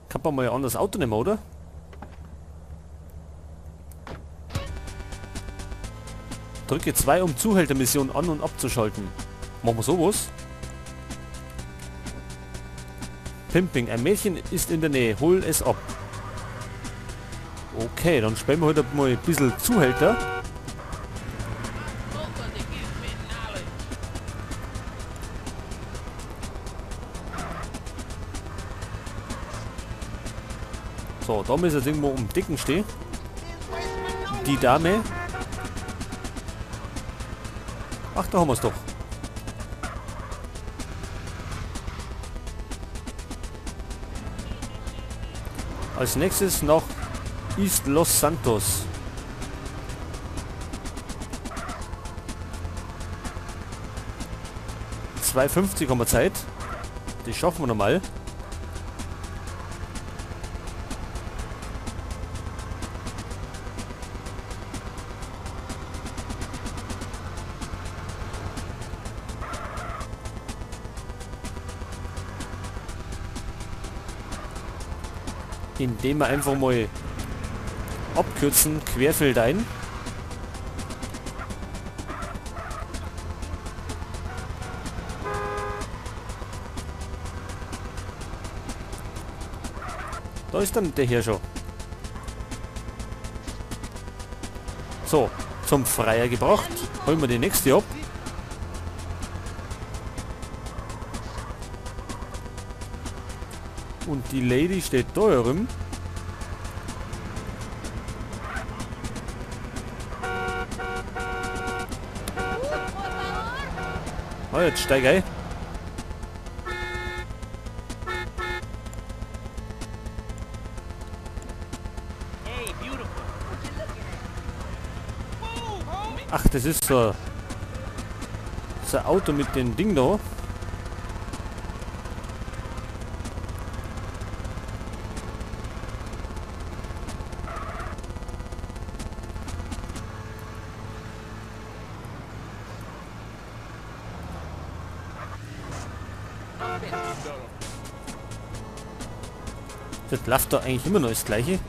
Kann man mal ein anderes Auto nehmen, oder? Drücke 2, um Zuhältermission an- und abzuschalten. Machen wir sowas? Pimping. Ein Mädchen ist in der Nähe. Hol es ab. Okay, dann spielen wir heute mal ein bisschen Zuhälter. So, da müssen wir jetzt irgendwo um Dicken stehen. Die Dame. Ach, da haben wir es doch. Als nächstes noch East Los Santos. (2:50) haben wir Zeit. Das schaffen wir nochmal. Indem wir einfach mal abkürzen, querfeldein. Da ist dann der hier schon. So, zum Freier gebracht. Holen wir die nächste ab. Und die Lady steht da herum. Ah, jetzt steig ein. Ach, das ist so ein Auto mit dem Ding da. Das läuft da eigentlich immer noch das Gleiche.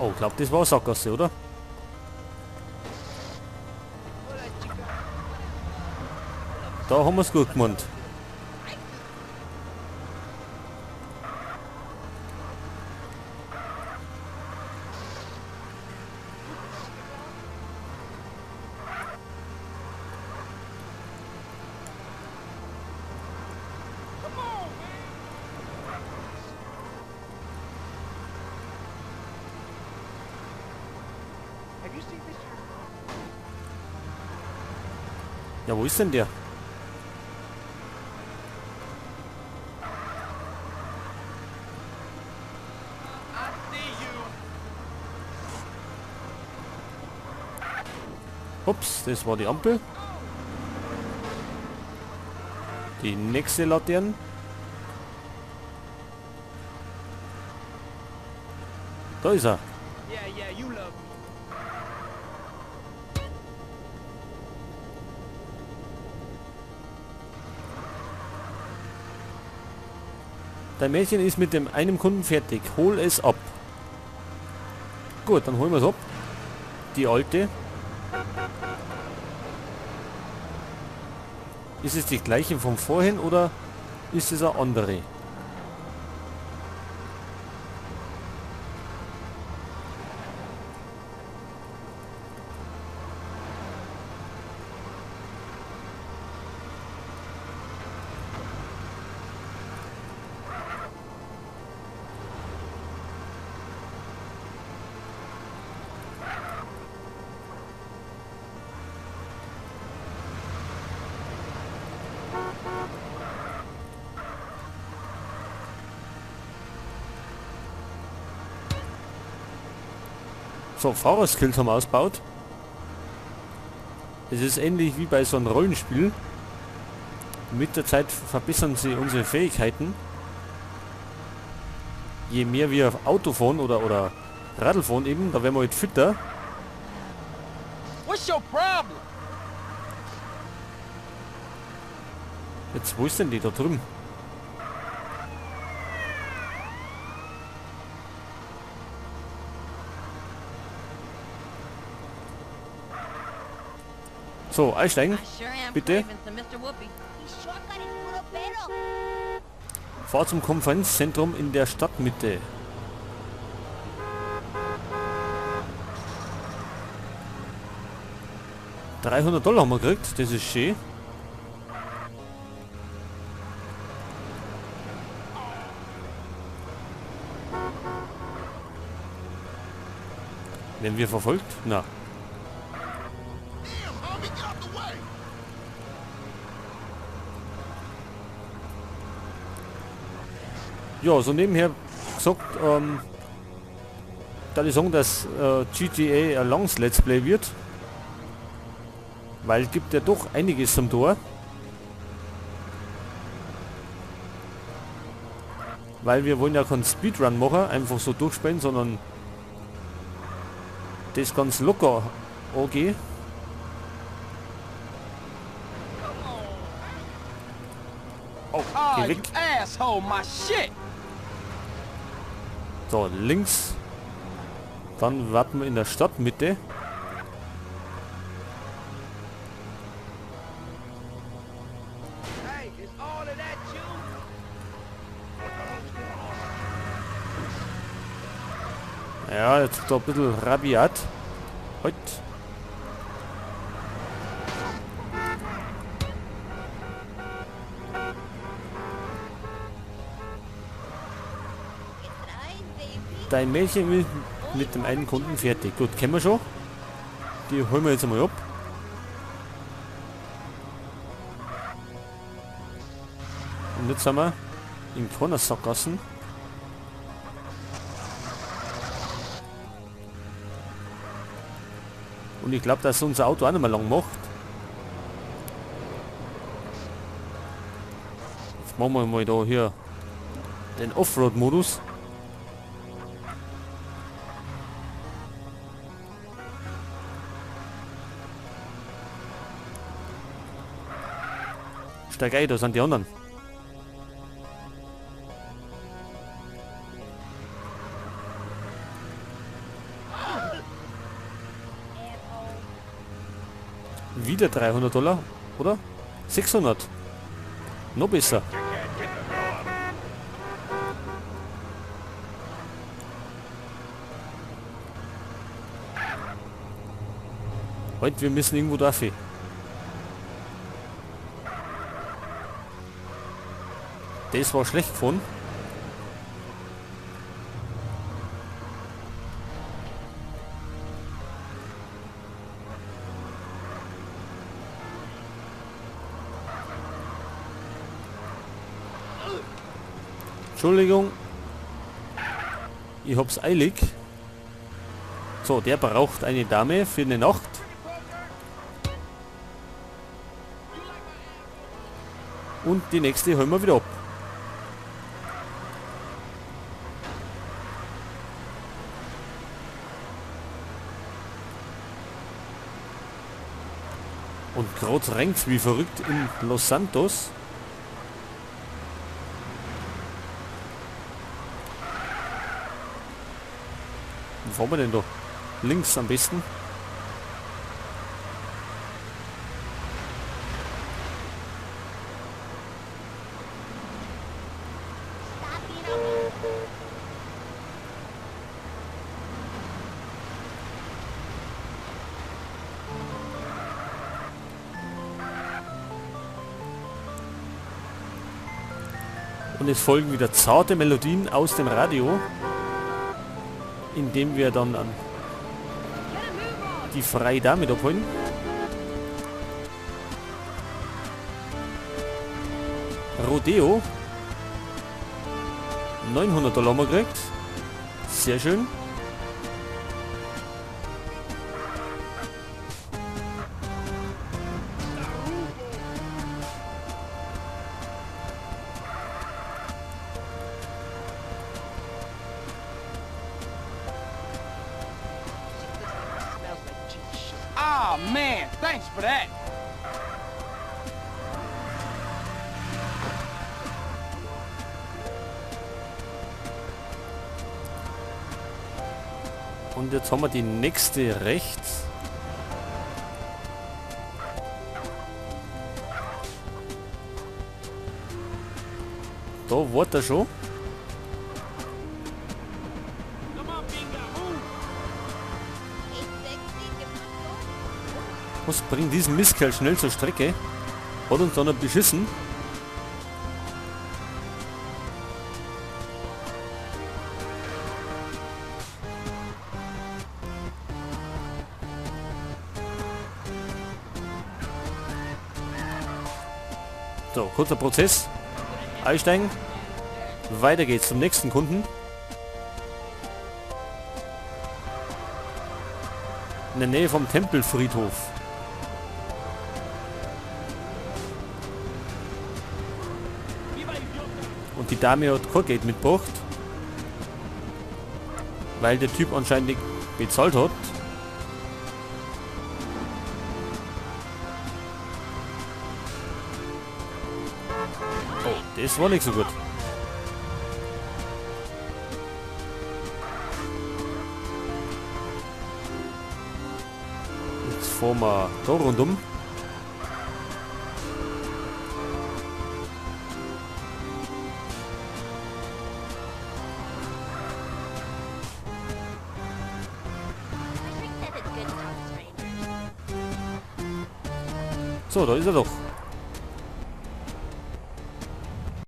Oh, ich glaube, das war eine Sackgasse, oder? Da haben wir es gut gemeint. Ja, wo ist denn der? Ups, das war die Ampel. Die nächste Laterne. Da ist er. Dein Mädchen ist mit dem einem Kunden fertig. Hol es ab. Gut, dann holen wir es ab. Die alte. Ist es die gleiche von vorhin oder ist es eine andere? So, Fahrerskills haben wir ausgebaut. Es ist ähnlich wie bei so einem Rollenspiel. Mit der Zeit verbessern sie unsere Fähigkeiten. Je mehr wir Auto fahren oder Radl fahren eben, da werden wir halt fitter. What's your problem? Jetzt, wo ist denn die? Da drüben. So, einsteigen. I sure am Bitte. craving some Mr. Whoopi. His shortcut is puro pero. Fahr zum Konferenzzentrum in der Stadtmitte. $300 haben wir gekriegt, das ist schön. Werden wir verfolgt? Na. Ja, so nebenher gesagt, da ich sagen, dass GTA ein langes Let's Play wird. Weil es gibt ja doch einiges zum Tor. Weil wir wollen ja keinen Speedrun machen, einfach so durchspielen, sondern das ganz locker angehen. Oh, Ah, geh you weg. asshole, my shit! So, links. Dann warten wir in der Stadtmitte. Hey, is all of that you? Ja, jetzt da ein bisschen rabiat. Heut. ¿Qué traes, baby? Dein Mädchen will mit dem einen Kunden fertig. Gut, kennen wir schon. Die holen wir jetzt einmal ab. Und jetzt sind wir in keiner Sackgassen. Und ich glaube, dass unser Auto auch nicht mehr lang macht. Jetzt machen wir mal da hier den Offroad-Modus. Steig ein, da sind die anderen. Wieder $300, oder? 600. Noch besser. Heute, wir müssen irgendwo dafür. Das war schlecht gefahren. Entschuldigung. Ich hab's eilig. So, der braucht eine Dame für eine Nacht. Und die nächste holen wir wieder ab. Und gerade rennt's wie verrückt in Los Santos. Wo fahren wir denn da? Links am besten. Stop it. Und es folgen wieder zarte Melodien aus dem Radio, indem wir dann an die freie Dame abholen. Rodeo. $900 haben wir gekriegt. Sehr schön. man, thanks for that. Und jetzt haben wir die nächste rechts. Da war er schon. Come on, Bingo, move. Hey, sexy, ¿qué pasó? Was bringt diesen Mistkerl schnell zur Strecke? Hat uns dann noch beschissen. So, kurzer Prozess. Einsteigen. Weiter geht's zum nächsten Kunden. In der Nähe vom Tempelfriedhof. Und die Dame hat kein Geld mitgebracht. Weil der Typ anscheinend nicht bezahlt hat. Oh, das war nicht so gut. Jetzt fahren wir da rundum. I think that it's good to talk to strangers. So, da ist er doch.